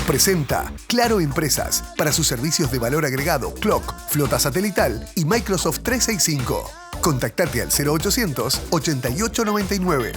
presenta Claro Empresas para sus servicios de valor agregado, Clock, flota satelital y Microsoft 365. Contactate al 0800 8899.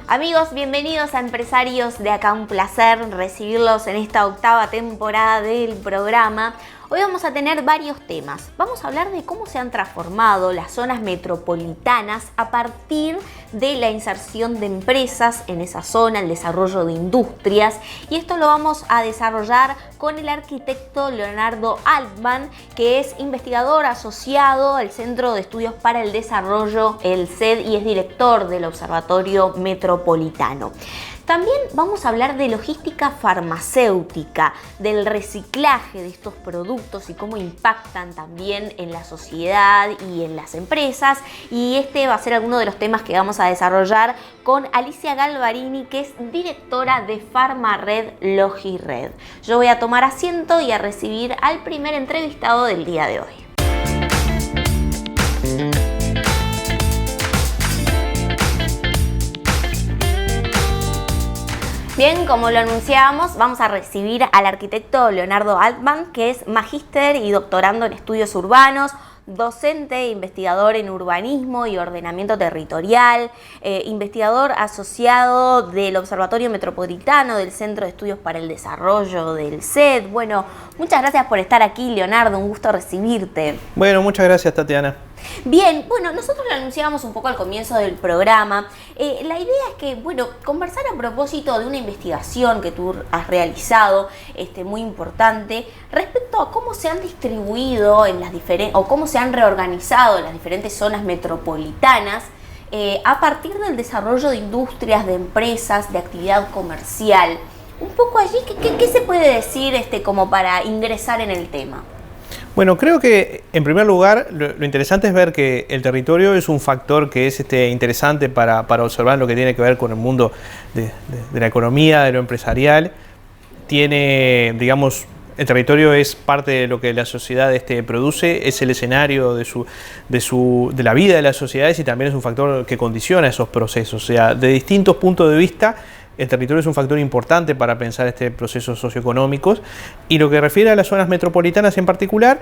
Amigos, bienvenidos a Empresarios de Acá. Un placer recibirlos en esta octava temporada del programa. Hoy vamos a tener varios temas. Vamos a hablar de cómo se han transformado las zonas metropolitanas a partir de la inserción de empresas en esa zona, el desarrollo de industrias. Y esto lo vamos a desarrollar con el arquitecto Leonardo Altman, que es investigador asociado al Centro de Estudios para el Desarrollo, el CED, y es director del Observatorio Metropolitano. También vamos a hablar de logística farmacéutica, del reciclaje de estos productos y cómo impactan también en la sociedad y en las empresas. Y este va a ser alguno de los temas que vamos a desarrollar con Alicia Galvarini, que es directora de PharmaRed Logired. Yo voy a tomar asiento y a recibir al primer entrevistado del día de hoy. Bien, como lo anunciábamos, vamos a recibir al arquitecto Leonardo Altman, que es magíster y doctorando en estudios urbanos, docente e investigador en urbanismo y ordenamiento territorial, investigador asociado del Observatorio Metropolitano del Centro de Estudios para el Desarrollo del CED. Bueno, muchas gracias por estar aquí, Leonardo, un gusto recibirte. Bueno, muchas gracias, Tatiana. Bien, bueno, nosotros lo anunciábamos un poco al comienzo del programa. La idea es que, bueno, conversar a propósito de una investigación que tú has realizado, muy importante, respecto a cómo se han distribuido en las diferentes, o cómo se han reorganizado en las diferentes zonas metropolitanas a partir del desarrollo de industrias, de empresas, de actividad comercial. Un poco allí, ¿qué se puede decir como para ingresar en el tema? Bueno, creo que en primer lugar lo interesante es ver que el territorio es un factor que es interesante para observar lo que tiene que ver con el mundo de la economía, de lo empresarial. Tiene, digamos, el territorio es parte de lo que la sociedad produce, es el escenario de la vida de las sociedades y también es un factor que condiciona esos procesos. O sea, de distintos puntos de vista, el territorio es un factor importante para pensar procesos socioeconómicos, y lo que refiere a las zonas metropolitanas en particular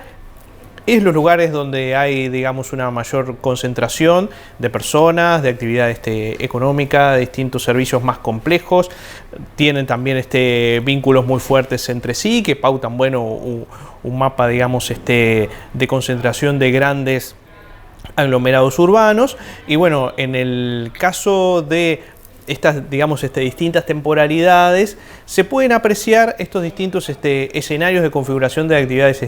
es los lugares donde hay, digamos, una mayor concentración de personas, de actividad económica, de distintos servicios más complejos. Tienen también vínculos muy fuertes entre sí que pautan, bueno, un mapa, digamos, de concentración de grandes aglomerados urbanos. Y bueno, en el caso de estas, digamos, distintas temporalidades, se pueden apreciar estos distintos escenarios de configuración de actividades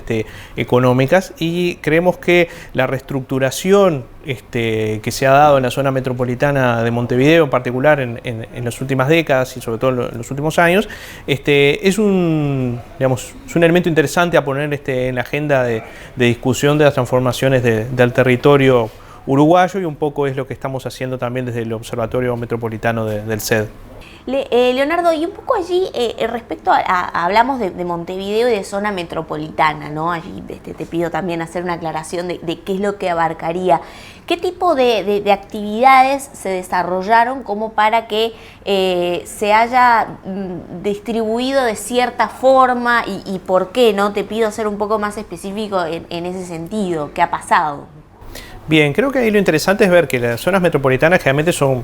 económicas, y creemos que la reestructuración que se ha dado en la zona metropolitana de Montevideo, en particular en las últimas décadas y sobre todo en los últimos años, es un elemento interesante a poner en la agenda de discusión de las transformaciones del territorio uruguayo, y un poco es lo que estamos haciendo también desde el Observatorio Metropolitano del CED. Leonardo, y un poco allí respecto hablamos de Montevideo y de zona metropolitana, ¿no? Allí te pido también hacer una aclaración de qué es lo que abarcaría. ¿Qué tipo de actividades se desarrollaron como para que se haya distribuido de cierta forma y por qué, ¿no? Te pido ser un poco más específico en ese sentido. ¿Qué ha pasado? Bien, creo que ahí lo interesante es ver que las zonas metropolitanas generalmente son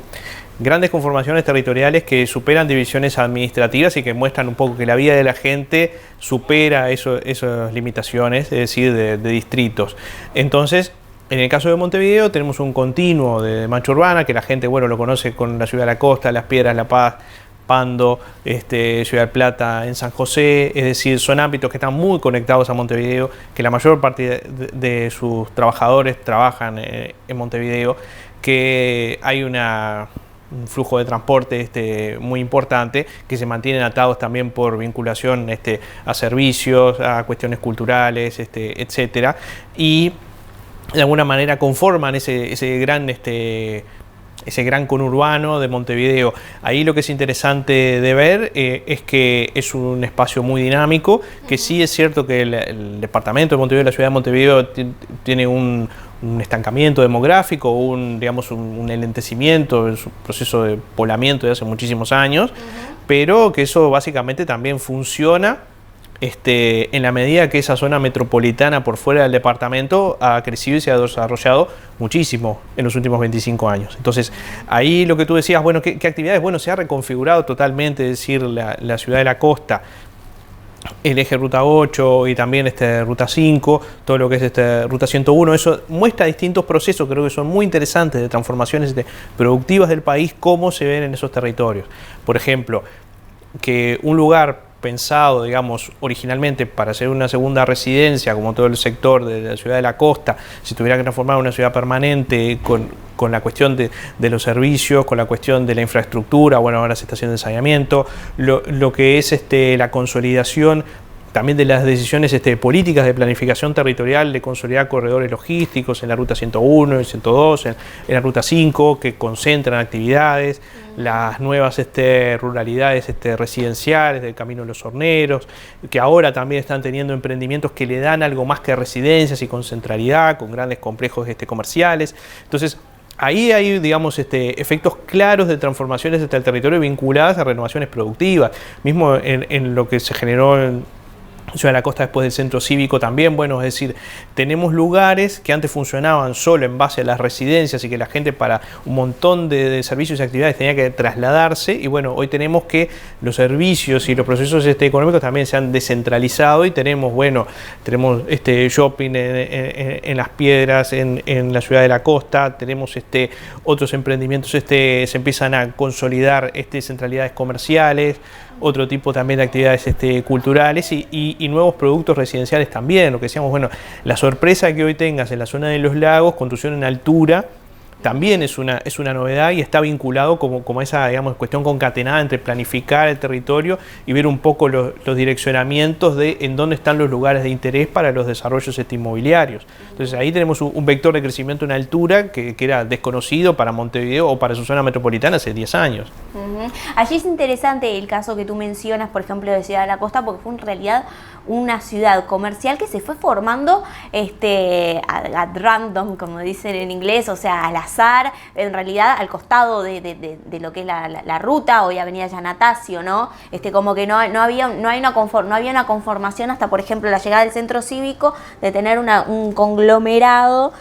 grandes conformaciones territoriales que superan divisiones administrativas y que muestran un poco que la vida de la gente supera esas limitaciones, es decir, de distritos. Entonces, en el caso de Montevideo tenemos un continuo de mancha urbana que la gente, bueno, lo conoce con la Ciudad de la Costa, Las Piedras, La Paz, Pando, Ciudad del Plata, en San José. Es decir, son ámbitos que están muy conectados a Montevideo, que la mayor parte de sus trabajadores trabajan en Montevideo, que hay un flujo de transporte muy importante, que se mantienen atados también por vinculación a servicios, a cuestiones culturales, etcétera, y de alguna manera conforman ese gran conurbano de Montevideo. Ahí lo que es interesante de ver es que es un espacio muy dinámico, que sí es cierto que el departamento de Montevideo, la ciudad de Montevideo, tiene un estancamiento demográfico, un enlentecimiento, es un proceso de poblamiento de hace muchísimos años, pero que eso básicamente también funciona en la medida que esa zona metropolitana por fuera del departamento ha crecido y se ha desarrollado muchísimo en los últimos 25 años. Entonces, ahí lo que tú decías, bueno, ¿qué actividades? Bueno, se ha reconfigurado totalmente, es decir, la ciudad de la costa, el eje Ruta 8 y también Ruta 5, todo lo que es Ruta 101, eso muestra distintos procesos, creo que son muy interesantes, de transformaciones productivas del país, cómo se ven en esos territorios. Por ejemplo, que un lugar pensado, digamos, originalmente para hacer una segunda residencia, como todo el sector de la ciudad de la costa, si tuviera que transformar en una ciudad permanente con la cuestión de los servicios, con la cuestión de la infraestructura, bueno, ahora se está haciendo ensañamiento, lo que es la consolidación también de las decisiones políticas de planificación territorial, de consolidar corredores logísticos en la Ruta 101, en 102, en la Ruta 5, que concentran actividades, las nuevas ruralidades residenciales del Camino de los Horneros, que ahora también están teniendo emprendimientos que le dan algo más que residencias y con centralidad, con grandes complejos comerciales. Entonces, ahí hay, digamos, efectos claros de transformaciones del territorio vinculadas a renovaciones productivas. Mismo en lo que se generó en Ciudad de la Costa después del centro cívico también, bueno, es decir, tenemos lugares que antes funcionaban solo en base a las residencias y que la gente para un montón de servicios y actividades tenía que trasladarse, y bueno, hoy tenemos que los servicios y los procesos económicos también se han descentralizado y tenemos, bueno, tenemos shopping en Las Piedras, en la Ciudad de la Costa, tenemos otros emprendimientos, se empiezan a consolidar centralidades comerciales, otro tipo también de actividades culturales y nuevos productos residenciales también. Lo que decíamos, bueno, la sorpresa que hoy tengas en la zona de los lagos, construcción en altura, también es una novedad y está vinculado como esa, digamos, cuestión concatenada entre planificar el territorio y ver un poco los direccionamientos de en dónde están los lugares de interés para los desarrollos inmobiliarios. Entonces ahí tenemos un vector de crecimiento en altura que era desconocido para Montevideo o para su zona metropolitana hace 10 años. Allí es interesante el caso que tú mencionas, por ejemplo, de Ciudad de la Costa, porque fue en realidad una ciudad comercial que se fue formando at random, como dicen en inglés, o sea, al azar, en realidad al costado de lo que es la ruta, hoy Avenida Yanatacio, ¿no? Como que no había una conformación hasta, por ejemplo, la llegada del centro cívico, de tener un conglomerado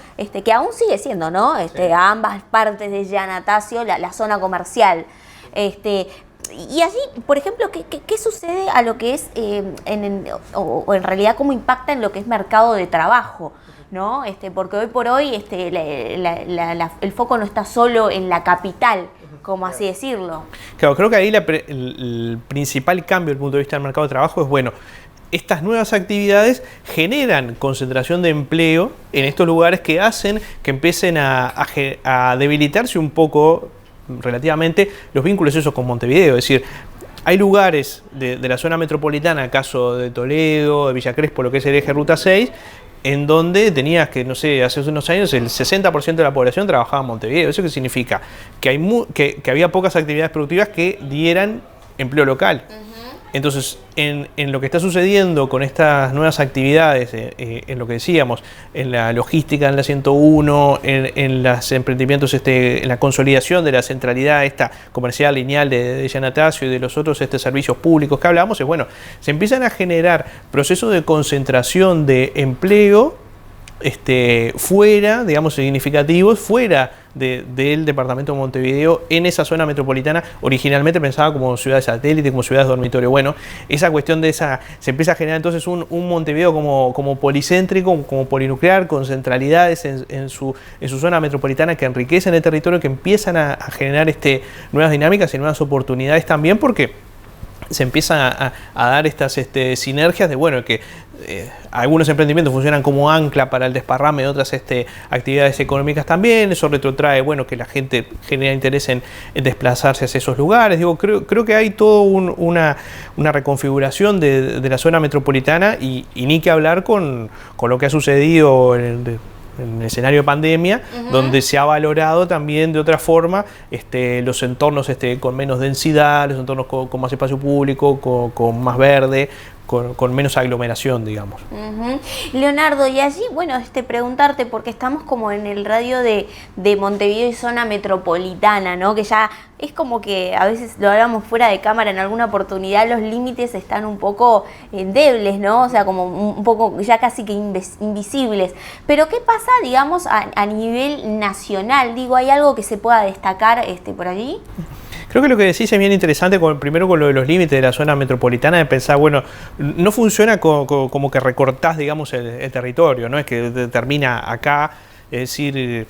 que aún sigue siendo, ¿no? A ambas partes de Yanatacio, la zona comercial. Y allí, por ejemplo, ¿qué sucede a lo que es, o en realidad cómo impacta en lo que es mercado de trabajo? ¿No? Porque hoy por hoy el foco no está solo en la capital, como así decirlo. Claro, creo que ahí el principal cambio desde el punto de vista del mercado de trabajo es, bueno, estas nuevas actividades generan concentración de empleo en estos lugares que hacen que empiecen a debilitarse un poco relativamente los vínculos esos con Montevideo. Es decir, hay lugares de la zona metropolitana, caso de Toledo, de Villa Crespo, lo que es el eje Ruta 6, en donde tenías que, no sé, hace unos años el 60% de la población trabajaba en Montevideo. ¿Eso qué significa? Que había pocas actividades productivas que dieran empleo local. Entonces, en lo que está sucediendo con estas nuevas actividades, en lo que decíamos, en la logística en la 101, en los emprendimientos, en la consolidación de la centralidad comercial lineal de Yanatacio y de los otros servicios públicos que hablábamos, es bueno, se empiezan a generar procesos de concentración de empleo fuera, digamos, significativos, fuera del departamento de Montevideo, en esa zona metropolitana, originalmente pensada como ciudad de satélite, como ciudad de dormitorio. Bueno, esa cuestión se empieza a generar entonces un Montevideo como policéntrico, como polinuclear, con centralidades en su zona metropolitana que enriquecen el territorio, que empiezan a generar nuevas dinámicas y nuevas oportunidades también, porque se empiezan a dar estas sinergias de, bueno, que algunos emprendimientos funcionan como ancla para el desparrame de otras actividades económicas también. Eso retrotrae, bueno, que la gente genera interés en desplazarse hacia esos lugares. Digo, creo que hay toda una reconfiguración de la zona metropolitana y ni que hablar con lo que ha sucedido en el escenario de pandemia, donde se ha valorado también de otra forma los entornos con menos densidad, los entornos con más espacio público, con más verde, con menos aglomeración, digamos. Leonardo, y allí, bueno, preguntarte, porque estamos como en el radio de Montevideo y zona metropolitana, ¿no? Que ya es como que a veces lo hablamos fuera de cámara en alguna oportunidad, los límites están un poco endebles, ¿no? O sea, como un poco ya casi que invisibles. Pero ¿qué pasa, digamos, a nivel nacional? Digo, ¿hay algo que se pueda destacar por allí? Creo que lo que decís es bien interesante, primero con lo de los límites de la zona metropolitana, de pensar, bueno, no funciona como que recortás, digamos, el territorio, no es que termina acá, es decir,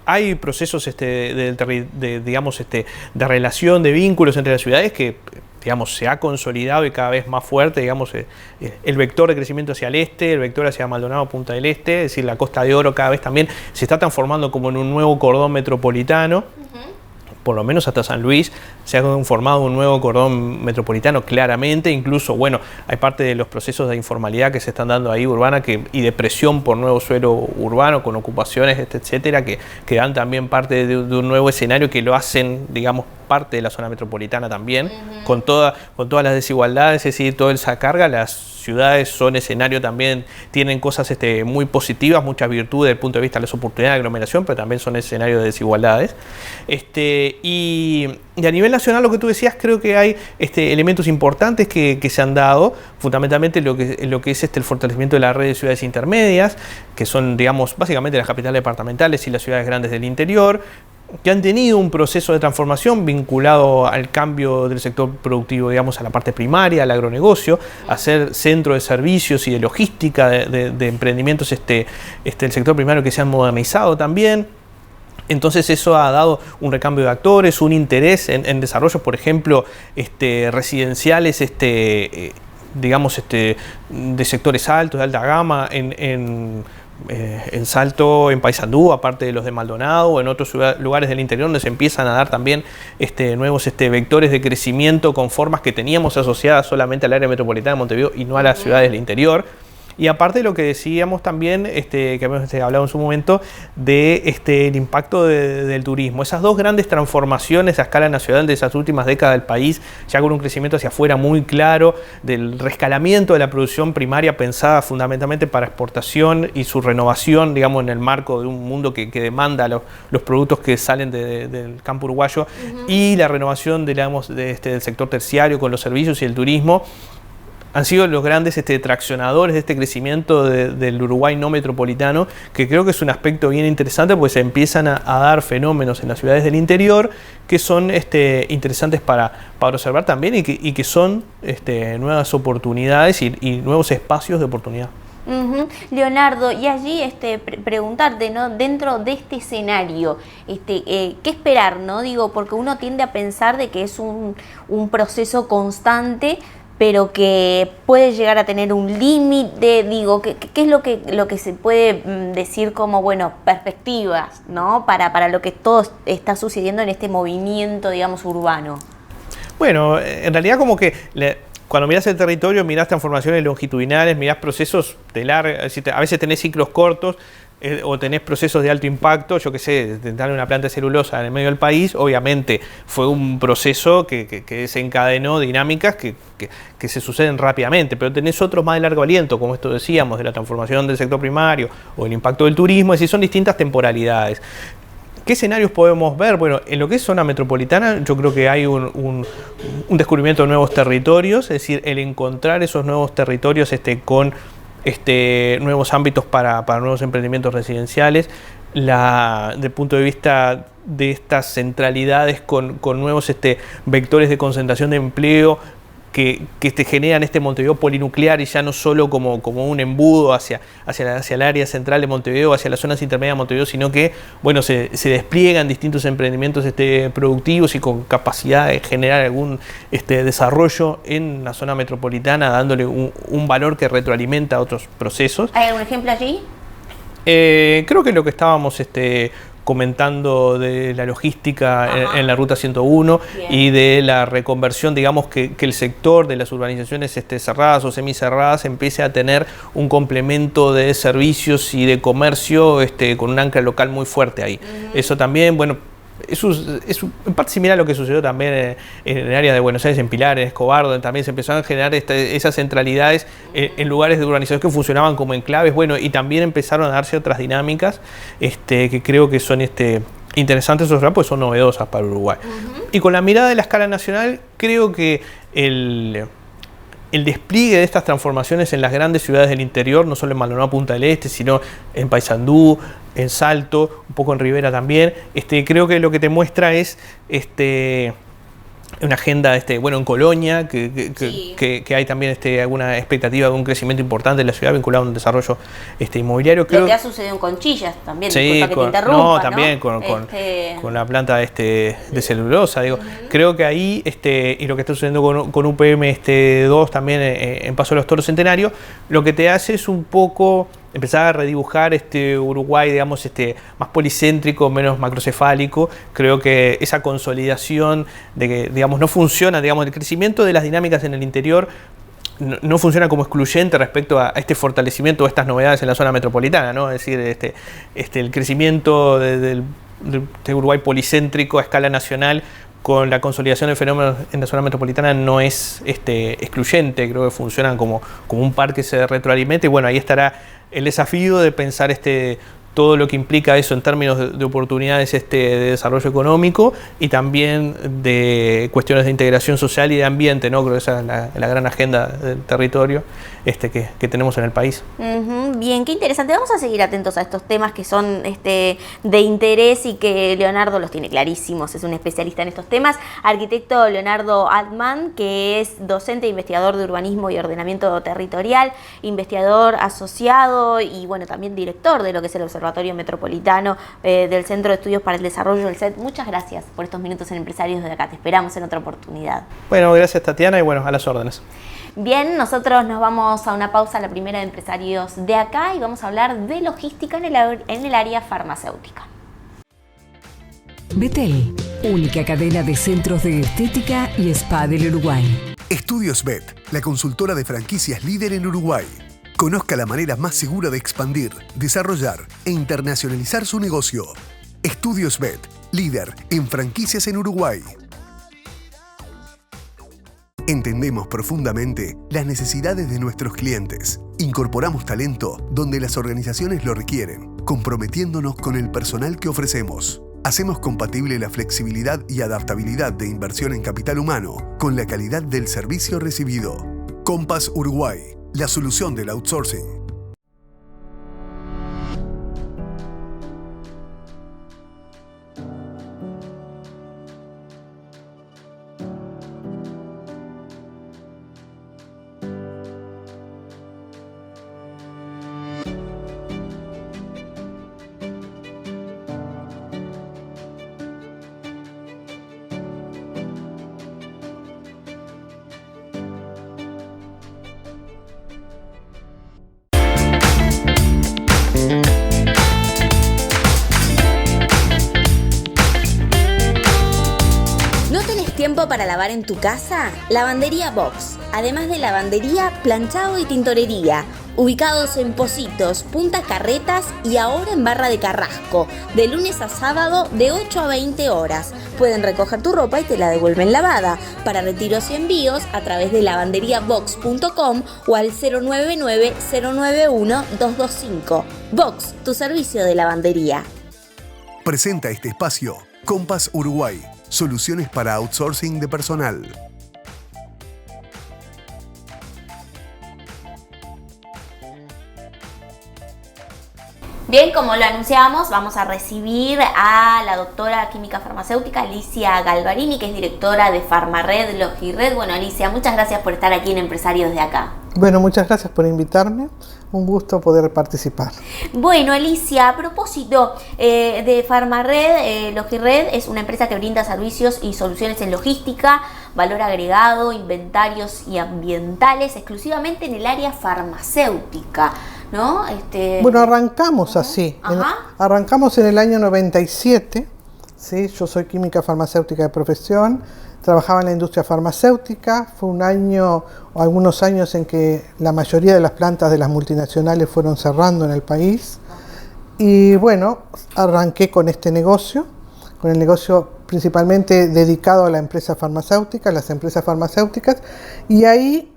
hay procesos digamos, de relación, de vínculos entre las ciudades que, digamos, se ha consolidado y cada vez más fuerte, digamos, el vector de crecimiento hacia el este, el vector hacia Maldonado, Punta del Este, es decir, la Costa de Oro cada vez también se está transformando como en un nuevo cordón metropolitano. Por lo menos hasta San Luis se ha conformado un nuevo cordón metropolitano claramente, incluso, bueno, hay parte de los procesos de informalidad que se están dando ahí urbana y de presión por nuevo suelo urbano, con ocupaciones, etcétera, que dan también parte de un nuevo escenario que lo hacen, digamos, parte de la zona metropolitana también, con todas las desigualdades, es decir, toda esa carga. Las ciudades son escenario también, tienen cosas muy positivas, muchas virtudes desde el punto de vista de las oportunidades de aglomeración, pero también son escenarios de desigualdades. Y a nivel nacional, lo que tú decías, creo que hay elementos importantes que se han dado, fundamentalmente lo que es el fortalecimiento de la red de ciudades intermedias, que son, digamos, básicamente las capitales departamentales y las ciudades grandes del interior, que han tenido un proceso de transformación vinculado al cambio del sector productivo, digamos, a la parte primaria, al agronegocio, a ser centro de servicios y de logística de emprendimientos el sector primario que se han modernizado también. Entonces eso ha dado un recambio de actores, un interés en desarrollos, por ejemplo, residenciales, digamos, de sectores altos, de alta gama, en Salto, en Paysandú, aparte de los de Maldonado, o en otros lugares del interior donde se empiezan a dar también nuevos vectores de crecimiento con formas que teníamos asociadas solamente al área metropolitana de Montevideo y no a las ciudades del interior. Y aparte de lo que decíamos también, que habíamos hablado en su momento, el impacto del turismo. Esas dos grandes transformaciones a escala nacional de esas últimas décadas del país, ya con un crecimiento hacia afuera muy claro, del rescalamiento de la producción primaria pensada fundamentalmente para exportación y su renovación, digamos, en el marco de un mundo que demanda los productos que salen del campo uruguayo, y la renovación, digamos, del sector terciario con los servicios y el turismo, han sido los grandes traccionadores de este crecimiento del Uruguay no metropolitano, que creo que es un aspecto bien interesante, porque se empiezan a dar fenómenos en las ciudades del interior que son interesantes para observar también, y que son nuevas oportunidades y nuevos espacios de oportunidad. Leonardo, y allí preguntarte, ¿no? Dentro de este escenario, ¿qué esperar, no? Digo, porque uno tiende a pensar de que es un proceso constante, pero que puede llegar a tener un límite. Digo, ¿qué es lo que se puede decir como, bueno, perspectivas, ¿no? Para lo que todo está sucediendo en este movimiento, digamos, urbano? Bueno, en realidad como que cuando mirás el territorio, mirás transformaciones longitudinales, mirás procesos de larga, a veces tenés ciclos cortos, o tenés procesos de alto impacto. Yo qué sé, darle una planta de celulosa en el medio del país, obviamente fue un proceso que desencadenó dinámicas que se suceden rápidamente, pero tenés otros más de largo aliento, como esto decíamos, de la transformación del sector primario o el impacto del turismo, es decir, son distintas temporalidades. ¿Qué escenarios podemos ver? Bueno, en lo que es zona metropolitana, yo creo que hay un descubrimiento de nuevos territorios, es decir, el encontrar esos nuevos territorios con nuevos ámbitos para nuevos emprendimientos residenciales, desde el punto de vista de estas centralidades con nuevos vectores de concentración de empleo que generan Montevideo polinuclear, y ya no solo como un embudo hacia el área central de Montevideo, hacia las zonas intermedias de Montevideo, sino que, bueno, se despliegan distintos emprendimientos productivos y con capacidad de generar algún desarrollo en la zona metropolitana, dándole un valor que retroalimenta a otros procesos. ¿Hay algún ejemplo allí? Creo que lo que estábamos comentando de la logística en la Ruta 101. Bien. Y de la reconversión, digamos, que el sector de las urbanizaciones cerradas o semicerradas empiece a tener un complemento de servicios y de comercio con un ancla local muy fuerte ahí. Eso también, bueno, en parte similar a lo que sucedió también en el área de Buenos Aires, en Pilar, en Escobar, donde también se empezaron a generar esas centralidades en lugares de urbanización que funcionaban como enclaves, bueno, y también empezaron a darse otras dinámicas que creo que son interesantes, pues son novedosas para Uruguay. Y con la mirada de la escala nacional, creo que el despliegue de estas transformaciones en las grandes ciudades del interior, no solo en Maldonado, Punta del Este, sino en Paysandú, en Salto, un poco en Rivera también, creo que lo que te muestra es una agenda, en Colonia, que hay también alguna expectativa de un crecimiento importante en la ciudad vinculado a un desarrollo inmobiliario. Lo que ha sucedido en Conchillas también, sí, disculpa que te interrumpa, no, también con la planta de celulosa, digo. Creo que ahí, y lo que está sucediendo con UPM 2 también en Paso de los Toros Centenario, lo que te hace es un poco empezar a redibujar Uruguay, digamos, más policéntrico, menos macrocefálico. Creo que esa consolidación de que, digamos, no funciona, digamos, el crecimiento de las dinámicas en el interior no funciona como excluyente respecto a este fortalecimiento o estas novedades en la zona metropolitana, ¿no? Es decir, el crecimiento de Uruguay policéntrico a escala nacional con la consolidación de fenómenos en la zona metropolitana no es excluyente, creo que funcionan como un par que se retroalimenta, y bueno, ahí estará el desafío de pensar todo lo que implica eso en términos de oportunidades de desarrollo económico y también de cuestiones de integración social y de ambiente, ¿no? Creo que esa es la gran agenda del territorio que tenemos en el país. Bien, qué interesante. Vamos a seguir atentos a estos temas que son de interés y que Leonardo los tiene clarísimos, es un especialista en estos temas. Arquitecto Leonardo Altman, que es docente e investigador de urbanismo y ordenamiento territorial, investigador asociado y bueno, también director de lo que es el Observatorio Metropolitano del Centro de Estudios para el Desarrollo del CET. Muchas gracias por estos minutos en Empresarios de Acá. Te esperamos en otra oportunidad. Bueno, gracias Tatiana y bueno, a las órdenes. Bien, nosotros nos vamos a una pausa, la primera de Empresarios de Acá, y vamos a hablar de logística en el área farmacéutica. Betel, única cadena de centros de estética y spa del Uruguay. Estudios Bet, la consultora de franquicias líder en Uruguay. Conozca la manera más segura de expandir, desarrollar e internacionalizar su negocio. Estudios Bet, líder en franquicias en Uruguay. Entendemos profundamente las necesidades de nuestros clientes. Incorporamos talento donde las organizaciones lo requieren, comprometiéndonos con el personal que ofrecemos. Hacemos compatible la flexibilidad y adaptabilidad de inversión en capital humano con la calidad del servicio recibido. Compass Uruguay, la solución del outsourcing. Para lavar en tu casa, Lavandería Box, además de lavandería, planchado y tintorería, ubicados en Pocitos, Punta Carretas y ahora en Barra de Carrasco, de lunes a sábado de 8 a 20 horas. Pueden recoger tu ropa y te la devuelven lavada. Para retiros y envíos a través de lavanderiabox.com o al 099-091-225. Box, tu servicio de lavandería. Presenta este espacio Compass Uruguay. Soluciones para outsourcing de personal. Bien, como lo anunciábamos, vamos a recibir a la doctora química farmacéutica Alicia Galvarini, que es directora de Farmared, Logired. Bueno, Alicia, muchas gracias por estar aquí en Empresarios de Acá. Bueno, muchas gracias por invitarme. Un gusto poder participar. Bueno, Alicia, a propósito de Farmared, Logired es una empresa que brinda servicios y soluciones en logística, valor agregado, inventarios y ambientales, exclusivamente en el área farmacéutica, ¿no? Bueno, arrancamos así. Arrancamos en el año 97. ¿sí? Yo soy química farmacéutica de profesión. Trabajaba en la industria farmacéutica. Fue un año o algunos años en que la mayoría de las plantas de las multinacionales fueron cerrando en el país. Y bueno, arranqué con este negocio con el negocio principalmente dedicado a la empresa farmacéutica, las empresas farmacéuticas, y ahí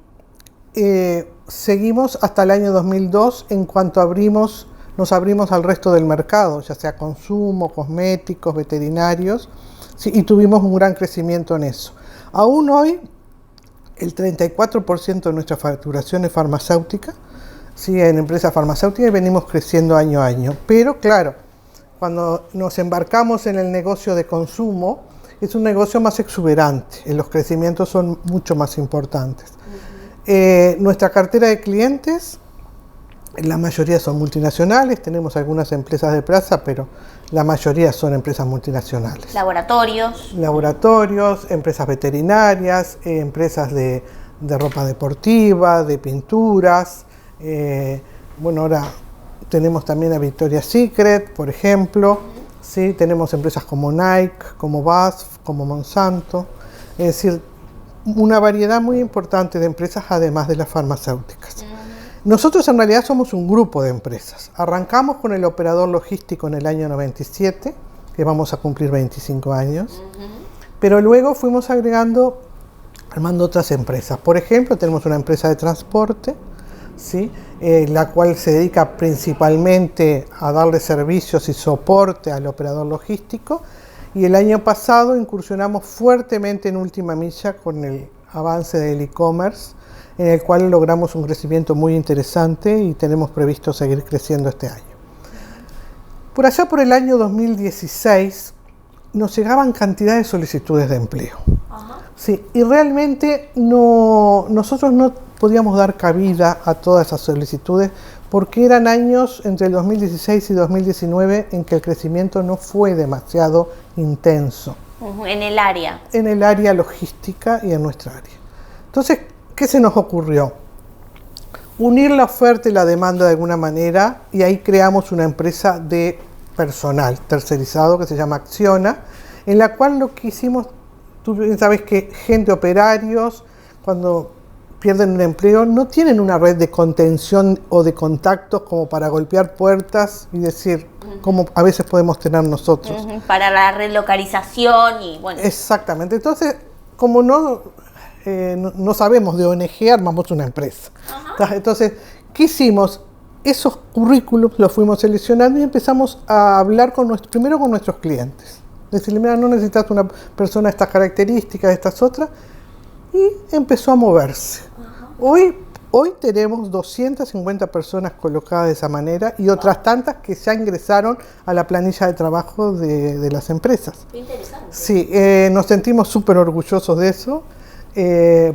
seguimos hasta el año 2002 en cuanto nos abrimos al resto del mercado, ya sea consumo, cosméticos, veterinarios, sí, y tuvimos un gran crecimiento en eso. Aún hoy, el 34% de nuestra facturación es farmacéutica, sí, en empresas farmacéuticas, y venimos creciendo año a año. Pero claro, cuando nos embarcamos en el negocio de consumo, es un negocio más exuberante, los crecimientos son mucho más importantes. Nuestra cartera de clientes, la mayoría son multinacionales, tenemos algunas empresas de plaza, pero la mayoría son empresas multinacionales. Laboratorios, empresas veterinarias, empresas de ropa deportiva, de pinturas. Bueno, ahora tenemos también a Victoria's Secret, por ejemplo. ¿Sí? Tenemos empresas como Nike, como BASF, como Monsanto. Es decir, una variedad muy importante de empresas, además de las farmacéuticas. Nosotros en realidad somos un grupo de empresas. Arrancamos con el operador logístico en el año 97, que vamos a cumplir 25 años, pero luego fuimos armando otras empresas. Por ejemplo, tenemos una empresa de transporte, ¿sí? La cual se dedica principalmente a darle servicios y soporte al operador logístico, y el año pasado incursionamos fuertemente en última milla con el avance del e-commerce, en el cual logramos un crecimiento muy interesante y tenemos previsto seguir creciendo este año. Por allá por el año 2016 nos llegaban cantidad de solicitudes de empleo. Sí, y realmente nosotros no podíamos dar cabida a todas esas solicitudes porque eran años entre el 2016 y 2019 en que el crecimiento no fue demasiado intenso. En el área. En el área logística y en nuestra área. Entonces, ¿qué se nos ocurrió? Unir la oferta y la demanda de alguna manera, y ahí creamos una empresa de personal tercerizado que se llama Acciona, en la cual lo que hicimos, tú sabes que gente, operarios, cuando pierden un empleo, no tienen una red de contención o de contactos como para golpear puertas y decir, como a veces podemos tener nosotros. Para la relocalización y bueno. Exactamente. Entonces, como no sabemos de ONG, armamos una empresa. Entonces, ¿qué hicimos? Esos currículums los fuimos seleccionando y empezamos a hablar primero con nuestros clientes. Decirle, mira, no necesitas una persona de estas características, de estas otras, y empezó a moverse. Hoy tenemos 250 personas colocadas de esa manera y otras tantas que ya ingresaron a la planilla de trabajo de las empresas. Qué interesante. Sí, nos sentimos súper orgullosos de eso.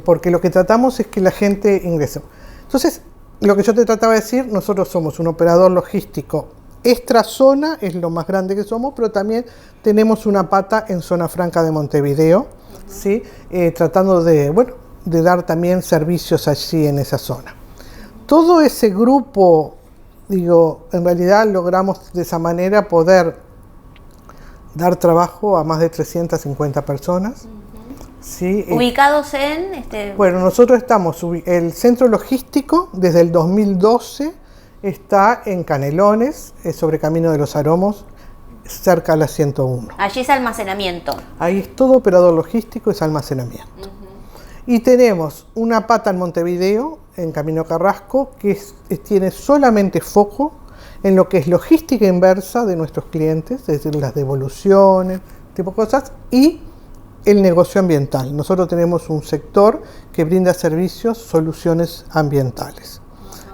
Porque lo que tratamos es que la gente ingrese. Entonces, lo que yo te trataba de decir, nosotros somos un operador logístico extra zona, es lo más grande que somos, pero también tenemos una pata en Zona Franca de Montevideo, ¿sí? Tratando de dar también servicios allí en esa zona. Todo ese grupo, en realidad logramos de esa manera poder dar trabajo a más de 350 personas. Sí, ¿Ubicados en? Bueno, nosotros estamos, el centro logístico desde el 2012 está en Canelones, sobre Camino de los Aromos, cerca a la 101. Allí es almacenamiento. Ahí es todo operador logístico, es almacenamiento. Y tenemos una pata en Montevideo, en Camino Carrasco, que tiene solamente foco en lo que es logística inversa de nuestros clientes, es decir, las devoluciones, tipo de cosas, y el negocio ambiental. Nosotros tenemos un sector que brinda servicios, soluciones ambientales.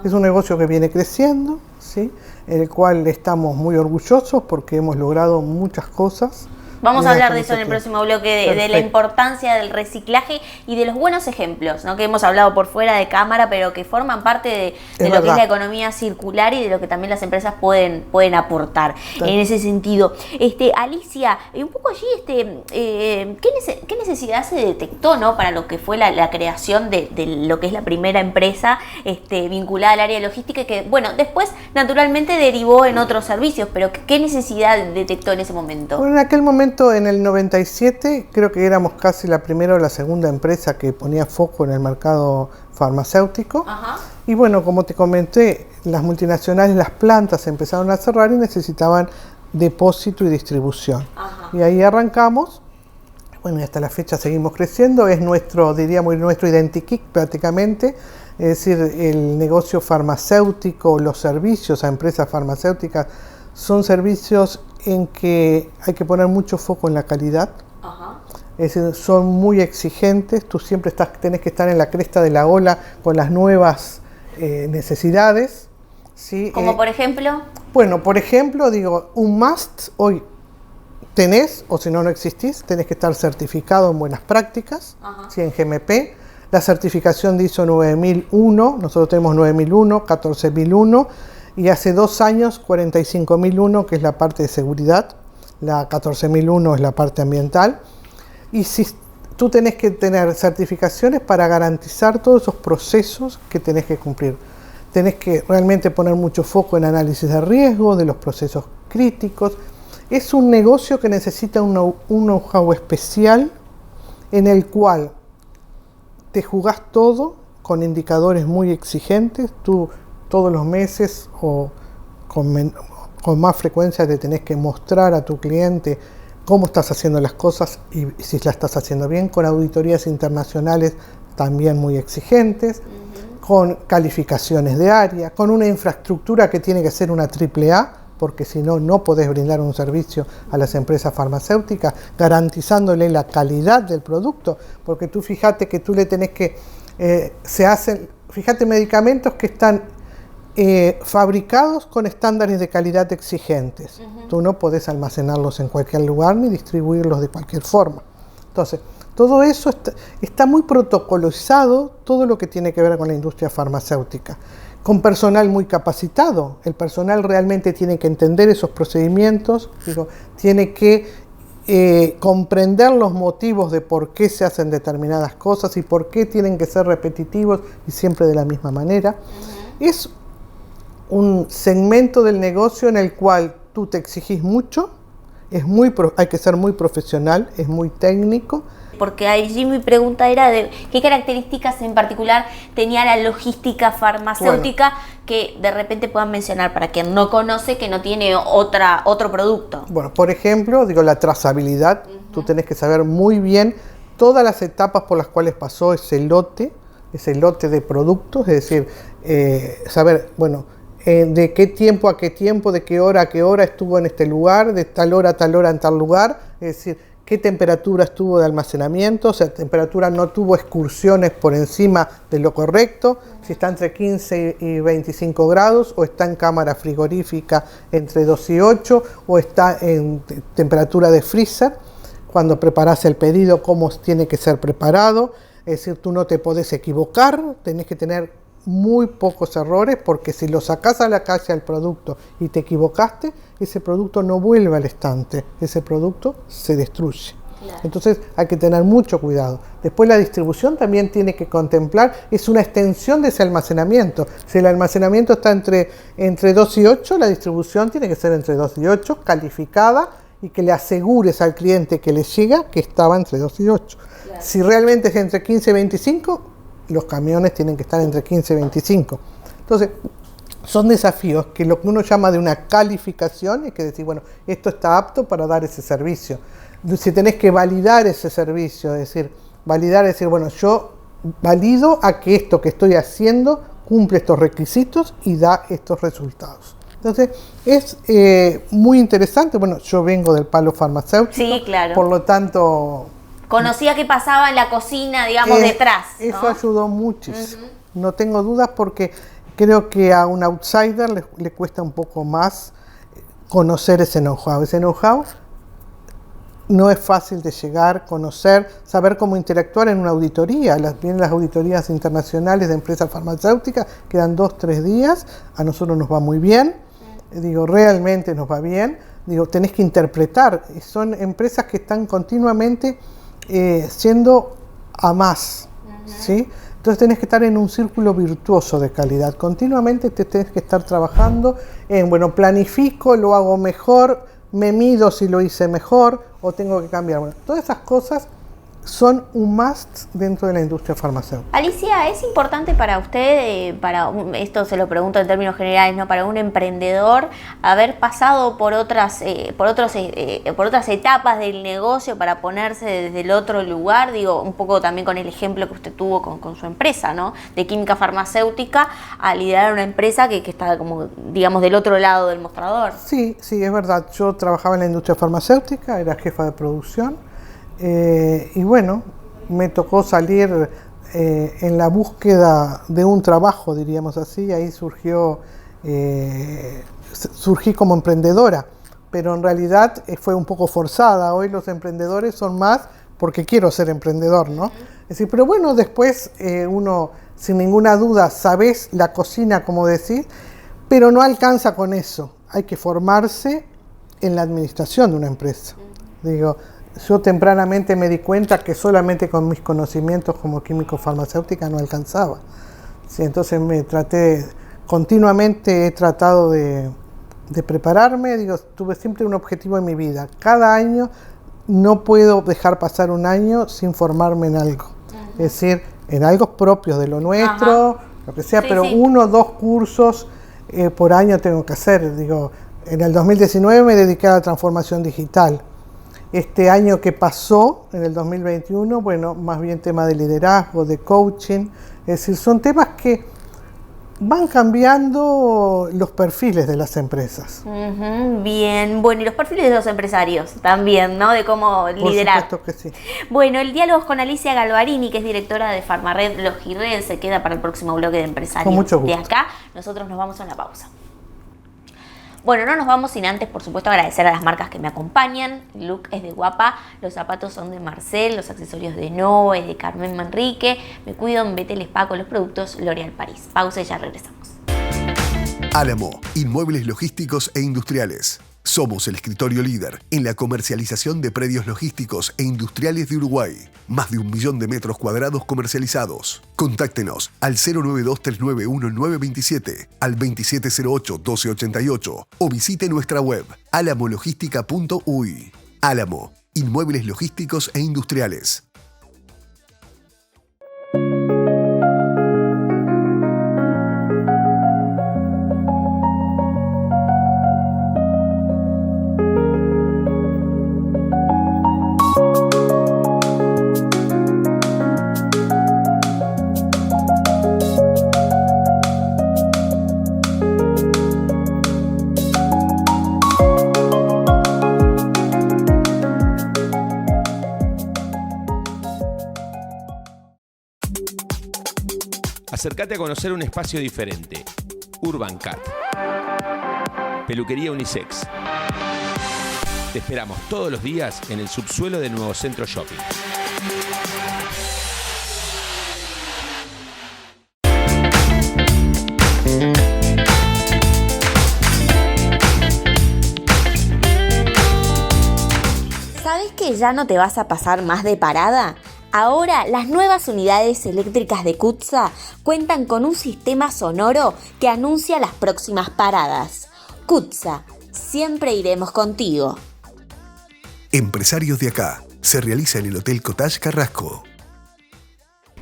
Es un negocio que viene creciendo, ¿sí? En el cual estamos muy orgullosos porque hemos logrado muchas cosas. Vamos a hablar de eso en el próximo bloque, de la importancia del reciclaje y de los buenos ejemplos, ¿no? Que hemos hablado por fuera de cámara, pero que forman parte de lo que es la economía circular y de lo que también las empresas pueden aportar en ese sentido. Alicia, un poco allí, ¿qué necesidad se detectó, ¿no? Para lo que fue la creación de lo que es la primera empresa vinculada al área logística y que, bueno, después naturalmente derivó en otros servicios, pero ¿qué necesidad detectó en ese momento? Bueno, en aquel momento, en el 97, creo que éramos casi la primera o la segunda empresa que ponía foco en el mercado farmacéutico. Y bueno, como te comenté, las multinacionales, las plantas empezaron a cerrar y necesitaban depósito y distribución. Ajá. Y ahí arrancamos. Bueno, y hasta la fecha seguimos creciendo. Es nuestro, diríamos, nuestro identikit prácticamente. Es decir, el negocio farmacéutico, los servicios a empresas farmacéuticas son servicios en que hay que poner mucho foco en la calidad. Ajá. Es decir, son muy exigentes. Tú siempre tenés que estar en la cresta de la ola con las nuevas necesidades. ¿Sí? Como por ejemplo. Bueno, por ejemplo, digo, un must hoy tenés, o si no, no existís, tenés que estar certificado en buenas prácticas, ¿sí? En GMP. La certificación de ISO 9001, nosotros tenemos 9001, 14001 y hace 2 años 45001, que es la parte de seguridad, la 14001 es la parte ambiental. Y si tú tenés que tener certificaciones para garantizar todos esos procesos que tenés que cumplir. Tenés que realmente poner mucho foco en análisis de riesgo, de los procesos críticos. Es un negocio que necesita un know-how especial en el cual te jugás todo con indicadores muy exigentes. Tú todos los meses o con más frecuencia te tenés que mostrar a tu cliente cómo estás haciendo las cosas y si las estás haciendo bien, con auditorías internacionales también muy exigentes, con calificaciones de área, con una infraestructura que tiene que ser una AAA, porque si no, no podés brindar un servicio a las empresas farmacéuticas garantizándole la calidad del producto, porque tú fíjate que tú le tenés que, fíjate medicamentos que están fabricados con estándares de calidad exigentes. Tú no podés almacenarlos en cualquier lugar ni distribuirlos de cualquier forma. Entonces, todo eso está muy protocolizado, todo lo que tiene que ver con la industria farmacéutica, con personal muy capacitado. El personal realmente tiene que entender esos procedimientos, tiene que comprender los motivos de por qué se hacen determinadas cosas y por qué tienen que ser repetitivos y siempre de la misma manera. Es un segmento del negocio en el cual tú te exigís mucho, hay que ser muy profesional, es muy técnico. Porque allí mi pregunta era de qué características en particular tenía la logística farmacéutica, que de repente puedan mencionar para quien no conoce, que no tiene otro producto. Bueno, por ejemplo, la trazabilidad. Tú tenés que saber muy bien todas las etapas por las cuales pasó ese lote de productos, es decir, saber, de qué tiempo a qué tiempo, de qué hora a qué hora estuvo en este lugar, de tal hora a tal hora en tal lugar, es decir, qué temperatura estuvo de almacenamiento, o sea, temperatura no tuvo excursiones por encima de lo correcto, si está entre 15 y 25 grados, o está en cámara frigorífica entre 2 y 8, o está en temperatura de freezer. Cuando preparás el pedido, cómo tiene que ser preparado, es decir, tú no te podés equivocar, tenés que tener muy pocos errores, porque si lo sacás a la calle al producto y te equivocaste, ese producto no vuelve al estante, ese producto se destruye. Claro. Entonces hay que tener mucho cuidado. Después la distribución también tiene que contemplar, es una extensión de ese almacenamiento. Si el almacenamiento está entre 2 y 8, la distribución tiene que ser entre 2 y 8, calificada, y que le asegures al cliente que le llega que estaba entre 2 y 8. Claro. Si realmente es entre 15 y 25, los camiones tienen que estar entre 15 y 25. Entonces, son desafíos que lo que uno llama de una calificación, es que decir, esto está apto para dar ese servicio. Si tenés que validar ese servicio, es decir, yo valido a que esto que estoy haciendo cumple estos requisitos y da estos resultados. Entonces, es muy interesante. Yo vengo del palo farmacéutico, sí, claro. Por lo tanto, conocía qué pasaba en la cocina, digamos, detrás, ¿no? Eso ayudó muchísimo. No tengo dudas, porque creo que a un outsider le cuesta un poco más conocer ese know-how. Ese know-how no es fácil de llegar, conocer, saber cómo interactuar en una auditoría. Vienen las auditorías internacionales de empresas farmacéuticas, quedan 2-3 días, a nosotros nos va muy bien, realmente nos va bien. Tenés que interpretar, son empresas que están continuamente siendo a más, ¿sí? Entonces tenés que estar en un círculo virtuoso de calidad. Continuamente te tenés que estar trabajando en, planifico, lo hago mejor, me mido si lo hice mejor o tengo que cambiar. Todas esas cosas son un must dentro de la industria farmacéutica. Alicia, ¿es importante para usted, esto se lo pregunto en términos generales, ¿no? Para un emprendedor, haber pasado por otras etapas del negocio para ponerse desde el otro lugar? Digo, un poco también con el ejemplo que usted tuvo con su empresa, ¿no? De química farmacéutica, a liderar una empresa que está como, digamos, del otro lado del mostrador. Sí, es verdad. Yo trabajaba en la industria farmacéutica, era jefa de producción. Y bueno, me tocó salir en la búsqueda de un trabajo, diríamos así, ahí surgí como emprendedora, pero en realidad fue un poco forzada. Hoy los emprendedores son más porque quiero ser emprendedor, ¿no? Es decir, pero bueno, después uno, sin ninguna duda, sabes la cocina, como decís, pero no alcanza con eso. Hay que formarse en la administración de una empresa. Digo, yo tempranamente me di cuenta que solamente con mis conocimientos como químico farmacéutica no alcanzaba. Sí, entonces continuamente he tratado de prepararme. Digo, tuve siempre un objetivo en mi vida. Cada año no puedo dejar pasar un año sin formarme en algo. Es decir, en algo propio de lo nuestro, lo que sea, sí, pero sí. 1 o 2 cursos por año tengo que hacer. Digo, en el 2019 me dediqué a la transformación digital. Este año que pasó, en el 2021, bueno, más bien tema de liderazgo, de coaching, es decir, son temas que van cambiando los perfiles de las empresas. Bien, bueno, y los perfiles de los empresarios también, ¿no? De cómo liderar. Por supuesto que sí. Bueno, el diálogo es con Alicia Galvarini, que es directora de Farmared Logired, se queda para el próximo bloque de empresarios. Con mucho gusto. De acá, nosotros nos vamos a una pausa. Bueno, no nos vamos sin antes, por supuesto, agradecer a las marcas que me acompañan. El look es de Guapa, los zapatos son de Marcel, los accesorios de No, es de Carmen Manrique. Me cuido en Betel Spa con los productos L'Oréal París. Pausa y ya regresamos. Álamo, inmuebles logísticos e industriales. Somos el escritorio líder en la comercialización de predios logísticos e industriales de Uruguay. Más de 1 millón de metros cuadrados comercializados. Contáctenos al 092-391-927, al 2708-1288 o visite nuestra web alamologística.uy. Álamo, inmuebles logísticos e industriales. Acércate a conocer un espacio diferente. Urban Cat. Peluquería unisex. Te esperamos todos los días en el subsuelo del nuevo Centro Shopping. ¿Sabes que ya no te vas a pasar más de parada? Ahora, las nuevas unidades eléctricas de CUTSA cuentan con un sistema sonoro que anuncia las próximas paradas. CUTSA, siempre iremos contigo. Empresarios de acá. Se realiza en el Hotel Cottage Carrasco.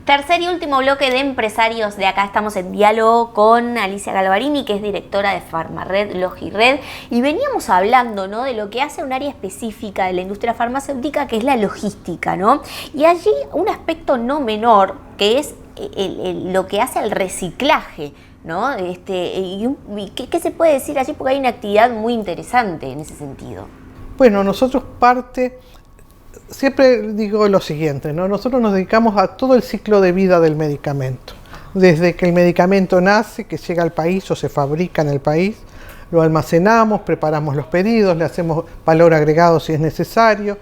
Tercer y último bloque de empresarios de acá. Estamos en diálogo con Alicia Galvarini, que es directora de Farmared Logired, y veníamos hablando, ¿no?, de lo que hace un área específica de la industria farmacéutica, que es la logística, ¿no? Y allí un aspecto no menor, que es lo que hace al reciclaje, ¿no? ¿Qué se puede decir allí? Porque hay una actividad muy interesante en ese sentido. Bueno, nosotros siempre digo lo siguiente, ¿no? Nosotros nos dedicamos a todo el ciclo de vida del medicamento. Desde que el medicamento nace, que llega al país o se fabrica en el país, lo almacenamos, preparamos los pedidos, le hacemos valor agregado si es necesario,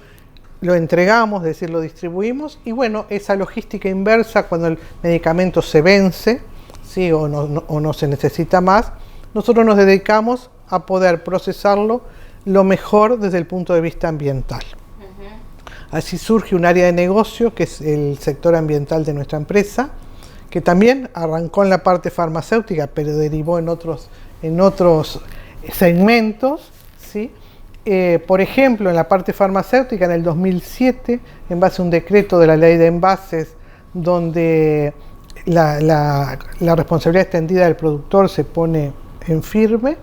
lo entregamos, es decir, lo distribuimos, y bueno, esa logística inversa cuando el medicamento se vence, ¿sí?, o no se necesita más, nosotros nos dedicamos a poder procesarlo lo mejor desde el punto de vista ambiental. Así surge un área de negocio que es el sector ambiental de nuestra empresa, que también arrancó en la parte farmacéutica, pero derivó en otros segmentos, ¿sí? por ejemplo, en la parte farmacéutica, en el 2007, en base a un decreto de la ley de envases, donde la responsabilidad extendida del productor se pone en firme,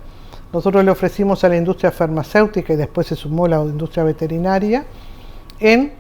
nosotros le ofrecimos a la industria farmacéutica, y después se sumó la industria veterinaria, en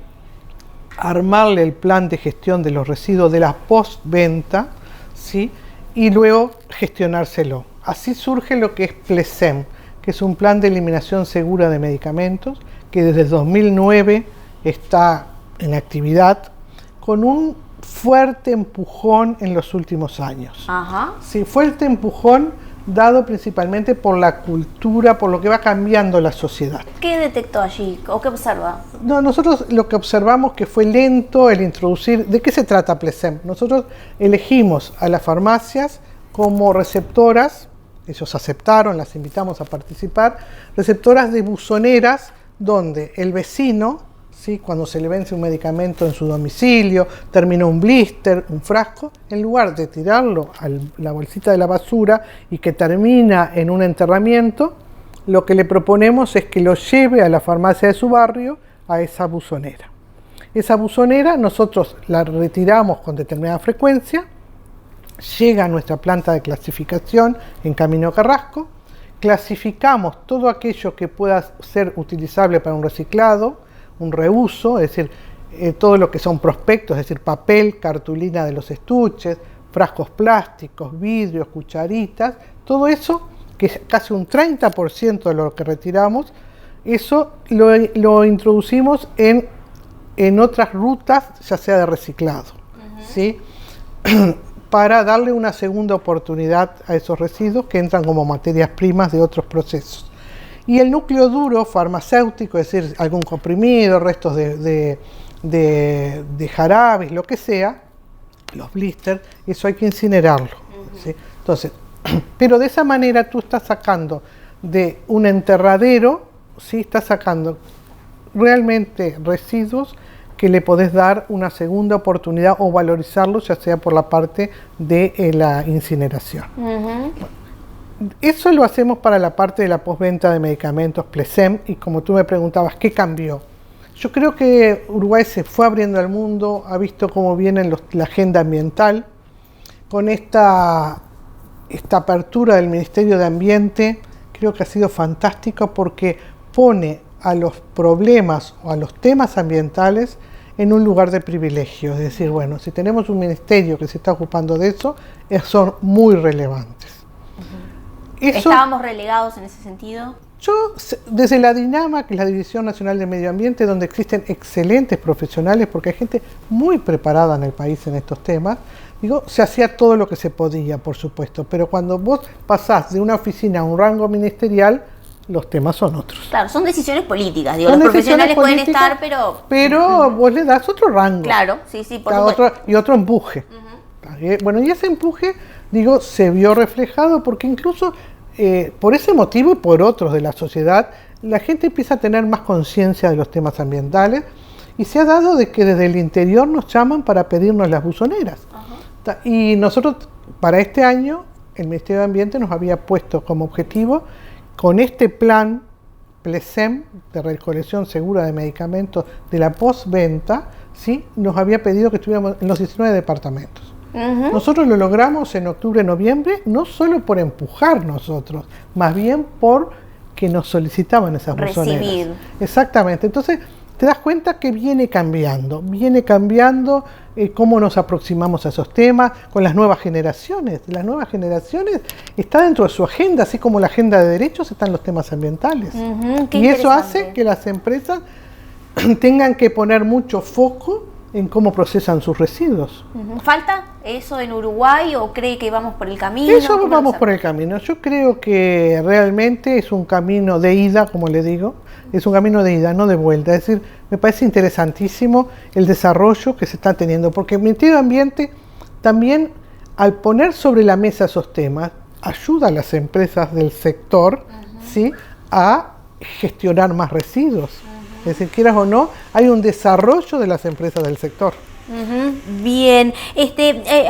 armarle el plan de gestión de los residuos de la postventa, ¿sí? Y luego gestionárselo. Así surge lo que es PLESEM, que es un plan de eliminación segura de medicamentos, que desde el 2009 está en actividad, con un fuerte empujón en los últimos años. Ajá. Sí, fuerte empujón dado principalmente por la cultura, por lo que va cambiando la sociedad. ¿Qué detectó allí o qué observa? No, nosotros lo que observamos que fue lento el introducir. ¿De qué se trata PLESEM? Nosotros elegimos a las farmacias como receptoras, ellos aceptaron, las invitamos a participar, receptoras de buzoneras donde el vecino, ¿sí?, cuando se le vence un medicamento en su domicilio, termina un blister, un frasco, en lugar de tirarlo a la bolsita de la basura y que termina en un enterramiento, lo que le proponemos es que lo lleve a la farmacia de su barrio, a esa buzonera. Esa buzonera nosotros la retiramos con determinada frecuencia, llega a nuestra planta de clasificación en Camino Carrasco, clasificamos todo aquello que pueda ser utilizable para un reciclado, un reuso, es decir, todo lo que son prospectos, es decir, papel, cartulina de los estuches, frascos plásticos, vidrios, cucharitas, todo eso, que es casi un 30% de lo que retiramos, eso lo introducimos en otras rutas, ya sea de reciclado, ¿sí? Para darle una segunda oportunidad a esos residuos que entran como materias primas de otros procesos. Y el núcleo duro farmacéutico, es decir, algún comprimido, restos de jarabes, lo que sea, los blisters, eso hay que incinerarlo. ¿Sí? Entonces, pero de esa manera tú estás sacando de un enterradero, ¿sí?, estás sacando realmente residuos que le podés dar una segunda oportunidad o valorizarlos, ya sea por la parte de la incineración. Eso lo hacemos para la parte de la postventa de medicamentos PLESEM, y como tú me preguntabas, ¿qué cambió? Yo creo que Uruguay se fue abriendo al mundo, ha visto cómo viene la agenda ambiental, con esta apertura del Ministerio de Ambiente, creo que ha sido fantástico porque pone a los problemas o a los temas ambientales en un lugar de privilegio. Es decir, bueno, si tenemos un ministerio que se está ocupando de eso, son muy relevantes. ¿Estábamos relegados en ese sentido? Yo, desde la DINAMA, que es la Dirección Nacional de Medio Ambiente, donde existen excelentes profesionales, porque hay gente muy preparada en el país en estos temas, digo, se hacía todo lo que se podía, por supuesto, pero cuando vos pasás de una oficina a un rango ministerial, los temas son otros. Claro, son decisiones políticas, digo, los profesionales pueden estar, pero vos le das otro rango. Claro, sí, por supuesto. Y otro empuje. Bueno, y ese empuje, digo, se vio reflejado porque incluso por ese motivo y por otros de la sociedad, la gente empieza a tener más conciencia de los temas ambientales, y se ha dado de que desde el interior nos llaman para pedirnos las buzoneras. Y nosotros, para este año, el Ministerio de Ambiente nos había puesto como objetivo, con este plan PLESEM de recolección segura de medicamentos de la postventa, ¿sí?, nos había pedido que estuviéramos en los 19 departamentos. Nosotros lo logramos en octubre, noviembre, no solo por empujar nosotros, más bien por que nos solicitaban esas buzoneras. Recibir. Exactamente. Entonces, te das cuenta que viene cambiando cómo nos aproximamos a esos temas con las nuevas generaciones. Las nuevas generaciones está dentro de su agenda, así como la agenda de derechos están los temas ambientales. Y eso hace que las empresas tengan que poner mucho foco en cómo procesan sus residuos. ¿Falta eso en Uruguay o cree que vamos por el camino? Eso vamos por el camino. Yo creo que realmente es un camino de ida, como le digo, es un camino de ida, no de vuelta. Es decir, me parece interesantísimo el desarrollo que se está teniendo, porque el Ministerio de Ambiente también, al poner sobre la mesa esos temas, ayuda a las empresas del sector, ¿sí?, a gestionar más residuos. Es decir, quieras o no, hay un desarrollo de las empresas del sector. Bien,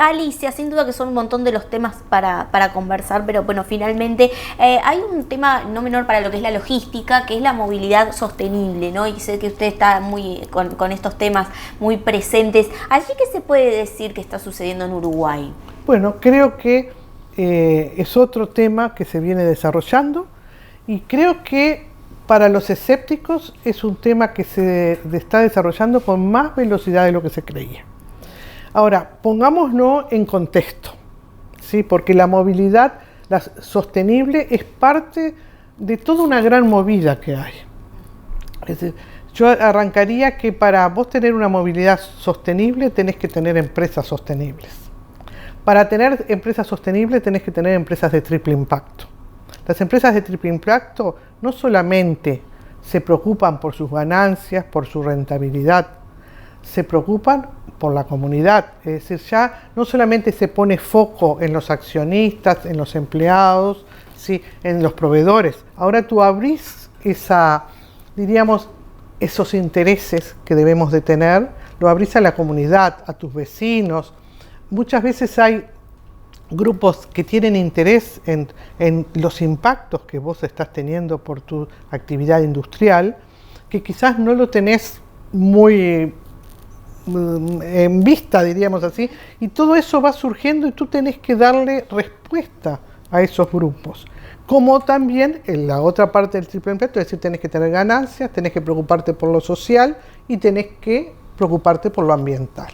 Alicia, sin duda que son un montón de los temas para conversar, pero bueno, finalmente hay un tema no menor para lo que es la logística, que es la movilidad sostenible, ¿no? Y sé que usted está muy con estos temas muy presentes. ¿Allí qué se puede decir que está sucediendo en Uruguay? Bueno, creo que es otro tema que se viene desarrollando y creo que para los escépticos es un tema que se está desarrollando con más velocidad de lo que se creía. Ahora, pongámoslo en contexto, ¿sí? Porque la movilidad sostenible es parte de toda una gran movida que hay. Es decir, yo arrancaría que para vos tener una movilidad sostenible tenés que tener empresas sostenibles. Para tener empresas sostenibles tenés que tener empresas de triple impacto. Las empresas de triple impacto no solamente se preocupan por sus ganancias, por su rentabilidad, se preocupan por la comunidad. Es decir, ya no solamente se pone foco en los accionistas, en los empleados, ¿sí? En los proveedores. Ahora tú abrís esos intereses que debemos de tener, lo abrís a la comunidad, a tus vecinos. Muchas veces hay grupos que tienen interés en los impactos que vos estás teniendo por tu actividad industrial, que quizás no lo tenés muy en vista, diríamos así, y todo eso va surgiendo y tú tenés que darle respuesta a esos grupos. Como también en la otra parte del triple impacto, es decir, tenés que tener ganancias, tenés que preocuparte por lo social y tenés que preocuparte por lo ambiental.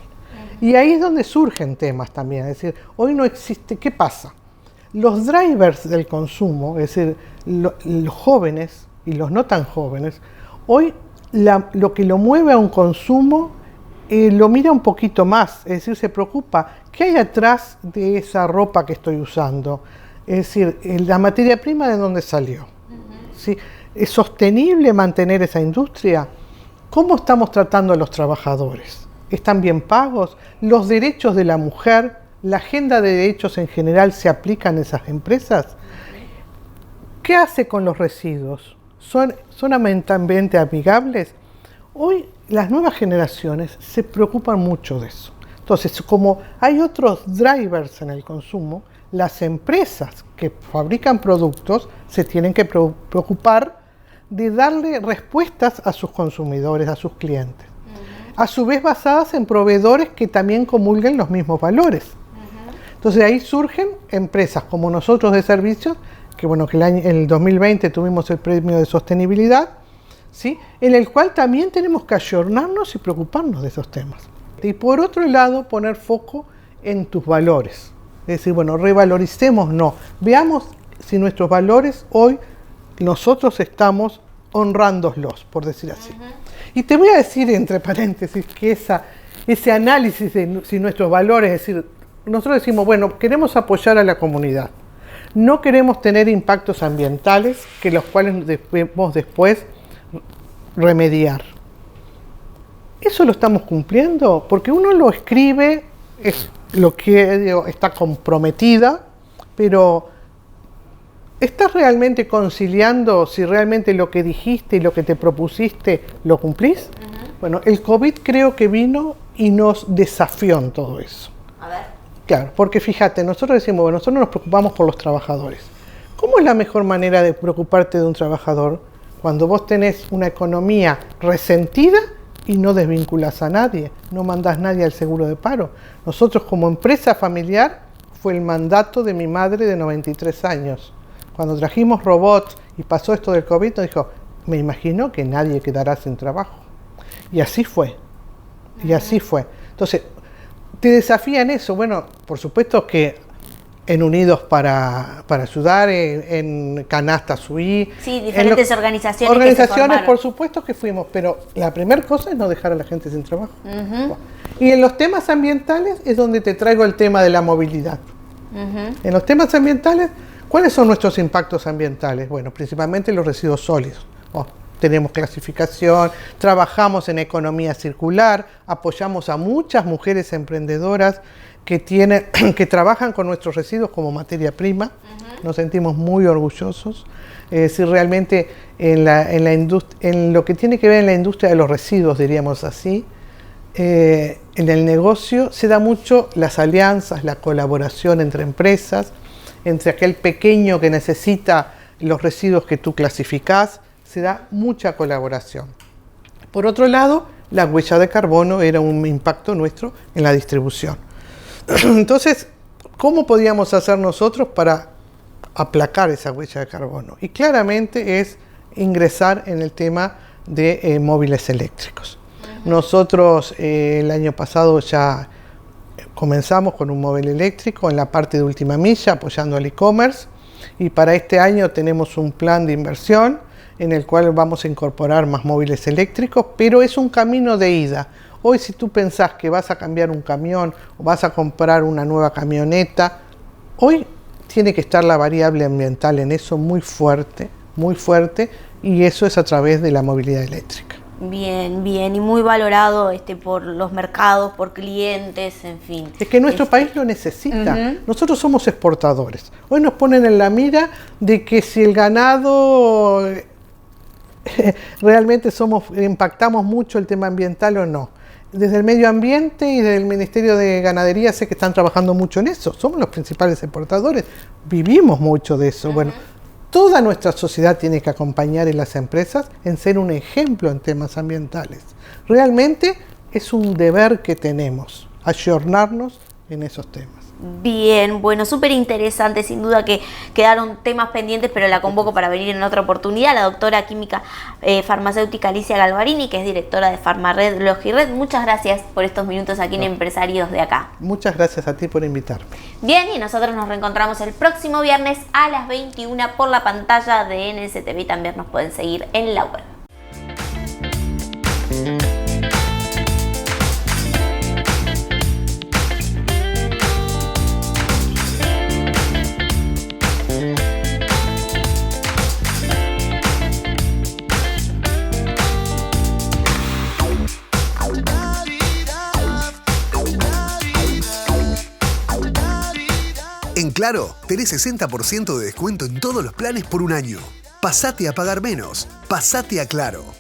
Y ahí es donde surgen temas también, es decir, hoy no existe, ¿qué pasa? Los drivers del consumo, es decir, los jóvenes y los no tan jóvenes, hoy lo que lo mueve a un consumo lo mira un poquito más, es decir, se preocupa, ¿qué hay atrás de esa ropa que estoy usando? Es decir, la materia prima de dónde salió. ¿Sí? ¿Es sostenible mantener esa industria? ¿Cómo estamos tratando a los trabajadores? ¿Están bien pagos? ¿Los derechos de la mujer, la agenda de derechos en general se aplican en esas empresas? ¿Qué hace con los residuos? ¿Son ambientalmente amigables? Hoy las nuevas generaciones se preocupan mucho de eso. Entonces, como hay otros drivers en el consumo, las empresas que fabrican productos se tienen que preocupar de darle respuestas a sus consumidores, a sus clientes. A su vez basadas en proveedores que también comulguen los mismos valores. Entonces ahí surgen empresas como nosotros de servicios, que bueno, que en el 2020 tuvimos el premio de sostenibilidad, ¿sí? En el cual también tenemos que ayornarnos y preocuparnos de esos temas. Y por otro lado, poner foco en tus valores. Es decir, bueno, revaloricemos, no. Veamos si nuestros valores hoy nosotros estamos honrándolos, por decir así. Y te voy a decir, entre paréntesis, que ese análisis de si nuestros valores, es decir, nosotros decimos, bueno, queremos apoyar a la comunidad. No queremos tener impactos ambientales que los cuales debemos después remediar. ¿Eso lo estamos cumpliendo? Porque uno lo escribe, es lo que está comprometida, pero ¿estás realmente conciliando si realmente lo que dijiste y lo que te propusiste lo cumplís? Bueno, el COVID creo que vino y nos desafió en todo eso. A ver. Claro, porque fíjate, nosotros decimos, bueno, nosotros nos preocupamos por los trabajadores. ¿Cómo es la mejor manera de preocuparte de un trabajador? Cuando vos tenés una economía resentida y no desvinculás a nadie, no mandás a nadie al seguro de paro. Nosotros como empresa familiar fue el mandato de mi madre de 93 años. Cuando trajimos robots y pasó esto del COVID, nos dijo, me imagino que nadie quedará sin trabajo. Y así fue. Y así fue. Entonces, te desafían eso. Bueno, por supuesto que en Unidos para ayudar, en Canasta Suí. Sí, diferentes organizaciones. Organizaciones, por supuesto que fuimos, pero la primera cosa es no dejar a la gente sin trabajo. Y en los temas ambientales es donde te traigo el tema de la movilidad. En los temas ambientales, ¿cuáles son nuestros impactos ambientales? Bueno, principalmente los residuos sólidos. Tenemos clasificación, trabajamos en economía circular, apoyamos a muchas mujeres emprendedoras que trabajan con nuestros residuos como materia prima. Nos sentimos muy orgullosos. Si realmente en lo que tiene que ver en la industria de los residuos, diríamos así, en el negocio se da mucho las alianzas, la colaboración entre empresas, entre aquel pequeño que necesita los residuos que tú clasificás, se da mucha colaboración. Por otro lado, la huella de carbono era un impacto nuestro en la distribución. Entonces, ¿cómo podíamos hacer nosotros para aplacar esa huella de carbono? Y claramente es ingresar en el tema de móviles eléctricos. Nosotros el año pasado ya comenzamos con un móvil eléctrico en la parte de última milla, apoyando al e-commerce, y para este año tenemos un plan de inversión en el cual vamos a incorporar más móviles eléctricos, pero es un camino de ida. Hoy, si tú pensás que vas a cambiar un camión o vas a comprar una nueva camioneta, hoy tiene que estar la variable ambiental en eso muy fuerte, y eso es a través de la movilidad eléctrica. Bien, bien, y muy valorado por los mercados, por clientes, en fin. Es que nuestro país lo necesita. Nosotros somos exportadores. Hoy nos ponen en la mira de que si el ganado realmente impactamos mucho el tema ambiental o no. Desde el medio ambiente y desde el Ministerio de Ganadería sé que están trabajando mucho en eso. Somos los principales exportadores. Vivimos mucho de eso. Bueno, toda nuestra sociedad tiene que acompañar en las empresas en ser un ejemplo en temas ambientales. Realmente es un deber que tenemos, ayornarnos en esos temas. Bien, bueno, súper interesante, sin duda que quedaron temas pendientes, pero la convoco para venir en otra oportunidad, la doctora química farmacéutica Alicia Galvarini, que es directora de Farmared Logired. Muchas gracias por estos minutos aquí en Empresarios de Acá. Muchas gracias a ti por invitarme. Bien, y nosotros nos reencontramos el próximo viernes a las 21 por la pantalla de NSTV. También nos pueden seguir en la web. En Claro, tenés 60% de descuento en todos los planes por un año. Pasate a pagar menos. Pasate a Claro.